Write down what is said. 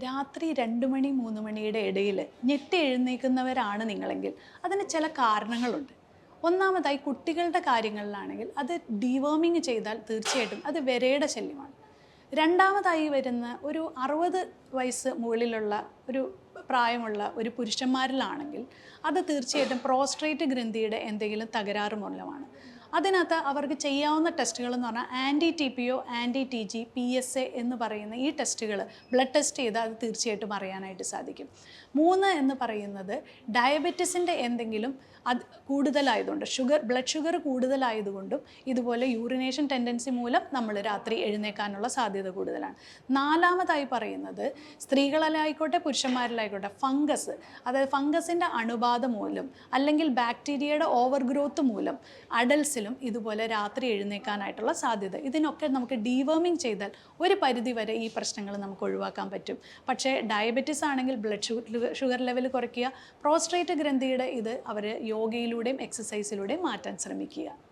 രാത്രി 2 മണി 3 മണിയുടെ ഇടയിൽ ഞെട്ടി എഴുന്നേൽക്കുന്നവരാണ് നിങ്ങളെങ്കിൽ അതിന് ചില കാരണങ്ങളുണ്ട്. ഒന്നാമതായി കുട്ടികളുടെ കാര്യങ്ങളിലാണെങ്കിൽ അത് ഡീവേമിങ് ചെയ്താൽ തീർച്ചയായിട്ടും അത് വിരയുടെ ശല്യമാണ്. രണ്ടാമതായി വരുന്ന ഒരു 60 വയസ്സ് മുകളിലുള്ള ഒരു പ്രായമുള്ള ഒരു പുരുഷന്മാരിലാണെങ്കിൽ അത് തീർച്ചയായിട്ടും പ്രോസ്ട്രേറ്റ് ഗ്രന്ഥിയുടെ എന്തെങ്കിലും തകരാറ് മൂലമാണ്. അതിനകത്ത് അവർക്ക് ചെയ്യാവുന്ന ടെസ്റ്റുകൾ എന്ന് പറഞ്ഞാൽ anti T P O, anti T G, PSA എന്ന് പറയുന്ന ഈ ടെസ്റ്റുകൾ ബ്ലഡ് ടെസ്റ്റ് ചെയ്താൽ അത് തീർച്ചയായിട്ടും അറിയാനായിട്ട് സാധിക്കും. 3 എന്ന് പറയുന്നത് ഡയബറ്റിസിൻ്റെ എന്തെങ്കിലും അത് കൂടുതലായതുകൊണ്ട് ബ്ലഡ് ഷുഗർ കൂടുതലായതുകൊണ്ടും ഇതുപോലെ യൂറിനേഷൻ ടെൻഡൻസി മൂലം നമ്മൾ രാത്രി എഴുന്നേൽക്കാനുള്ള സാധ്യത കൂടുതലാണ്. നാലാമതായി പറയുന്നത് സ്ത്രീകളിലായിക്കോട്ടെ പുരുഷന്മാരിലായിക്കോട്ടെ ഫംഗസ്, അതായത് ഫംഗസിൻ്റെ അണുബാധ മൂലം അല്ലെങ്കിൽ ബാക്ടീരിയയുടെ ഓവർ ഗ്രോത്ത് മൂലം അഡൽസിലും ഇതുപോലെ രാത്രി എഴുന്നേൽക്കാനായിട്ടുള്ള സാധ്യത. ഇതിനൊക്കെ നമുക്ക് ഡീവേമിങ് ചെയ്താൽ ഒരു പരിധി വരെ ഈ പ്രശ്നങ്ങൾ നമുക്ക് ഒഴിവാക്കാൻ പറ്റും. പക്ഷേ ഡയബറ്റിസ് ആണെങ്കിൽ ബ്ലഡ് ഷുഗർ ലെവൽ കുറയ്ക്കുക, പ്രോസ്ട്രേറ്റ് ഗ്രന്ഥിയുടെ ഇത് അവർ യോഗയിലൂടെയും എക്സസൈസിലൂടെയും മാറ്റാൻ ശ്രമിക്കുക.